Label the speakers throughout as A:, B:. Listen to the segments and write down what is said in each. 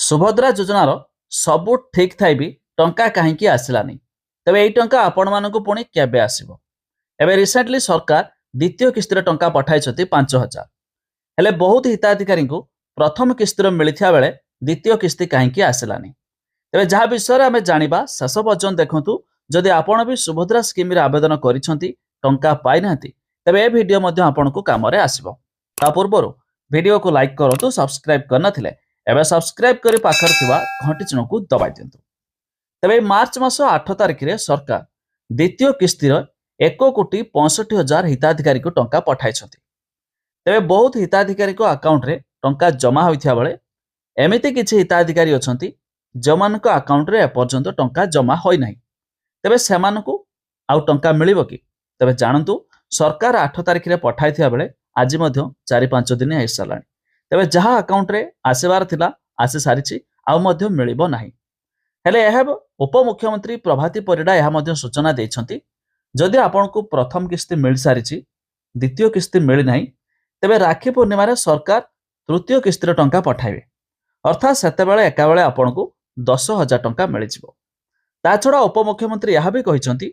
A: सुभद्रा योजनार सबु ठीक थाई भी टंका कहीं आसलानी तेज यही टंका आपण मानक पुणी केबे आसीबो। एबे रिसेंटली सरकार द्वितीय किस्तिर टंका पठाई 5,000 हेले बहुत हिताधिकारी को प्रथम किस्तिर मिलता बेले द्वितीय किस्ती कहीं आसलानी तेज जहाँ विषय आम जाना शेष पर्यटन देखु जदि आपण भी सुभद्रा स्कीम आवेदन कर पाई ना तेज ए भिडियो आपण को काम आसो। ता पूर्व वीडियो को लाइक करूँ सब्सक्राइब करनथिले एबे सब्सक्राइब करी पाखर थिबा घंटी चिन्ह को दबाई दिंतु। तेबे मार्च मास 8 तारिख रे सरकार द्वितीय किस्तिर 1,65,00,000 हिताधिकारी को टंका पठाई छथि। तेबे बहुत हिताधिकारी को अकाउंट रे टंका जमा होइथिया बेले एमिति किछि हिताधिकारी अछंती जमानक अकाउंट रे एपर्यंत टंका जमा होई नाही। तेबे सेमानकु आउ टंका मिलिबो कि? तेबे जानंतु सरकार 8 तारिख रे पठाइथिया बेले आज मध्य 4-5 दिन आइ सालानी। तेबे जहाँ अकाउंट रे आसीबार थिला आसी सारिछि आउ मध्य मिलिबो नाही। हेले एहब उपमुख्यमंत्री प्रभाती परिडा यह मध्य सूचना दैछंती जदि आपनकु प्रथम किस्ती मिल सारिछि द्वितीय किस्ती मिली नाही तेबे राखी पूर्णिमा रे सरकार तृतीय किस्तीर टंका पठाइबे अर्थात सेतेबेले एकाबेले आपनकु 10,000 टंका मिल जिवो। ता छडा उपमुख्यमंत्री यह भी कहिसंती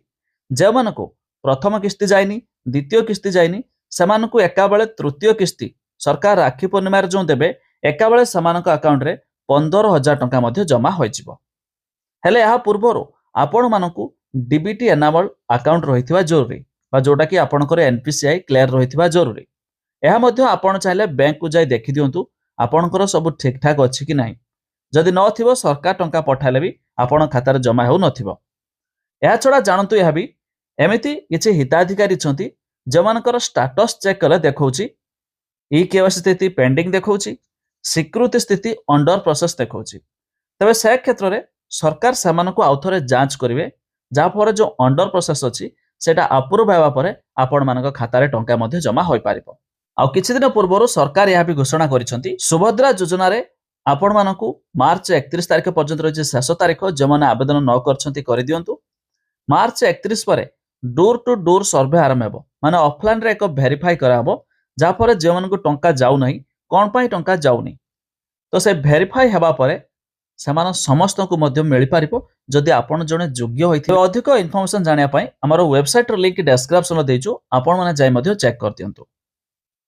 A: जेमानकु प्रथम किस्ती जाइनी द्वितीय किस्ती जाइनी सेमानकु एकाबेले तृतीय किस्ती सरकार राखी पूर्णिमा जो देवे एकाबेले समानक अकाउंट रे 15,000 टंका मध्य जमा होइजिवो। हेले यह पूर्वर आपण मानकु डीबीटी एनाबल अकाउंट रहिथिबा जरूरी बा जोटा कि आपनकर एनपीसीआई क्लियर रहिथिबा जरूरी। यह मध्य आपण चाहिले बैंक को जाई देखि दियंतु आपनकर सब ठीक ठाक अछि कि नाही। जदि न थिबो सरकार टंका पठाइले भी आपण खाता रे जमा हो नथिबो। या छडा जानंतु यह भी एमिति किछि हिताधिकारी छंती जमानकर स्टेटस चेक कले देखौछि ई केवाईसी स्थिति पेंडिंग देखौछि स्वीकृति स्थिति अंडर प्रोसेस देखौछि। तबे से क्षेत्र में सरकार सेमानकु आउथरे जांच करिवे जा फरे जो अंडर प्रोसेस अछि सेटा अप्रूव हेबा परे आपण मानक खाता रे टंका मध्ये जमा होई पारिबो। आ किछि दिन पूर्व सरकार यह भी घोषणा करिसंती सुभद्रा योजना रे आपण मानकु मार्च 31 तारिख पर्यंत रही शेष तारिख जमने आवेदन न करछंती करि दियंतु। मार्च 31 परे डोर टू डोर सर्वे आरंभ हेबो माने ऑफलाइन रे एक वेरीफाई कराबो जाफरे जे मन को टंका जाउ नहीं कौन पाई टंका जाउनी तो से वेरीफाई हेबा परे सेमान समस्त को मध्य मिल पारिबो जदि आपण जने योग्य होइथिबे। अधिक इन्फॉर्मेशन जानिया पई हमर वेबसाइट रो लिंक डिस्क्रिप्शन रे देजो आपण माने जाय मध्य चेक कर दियंतु।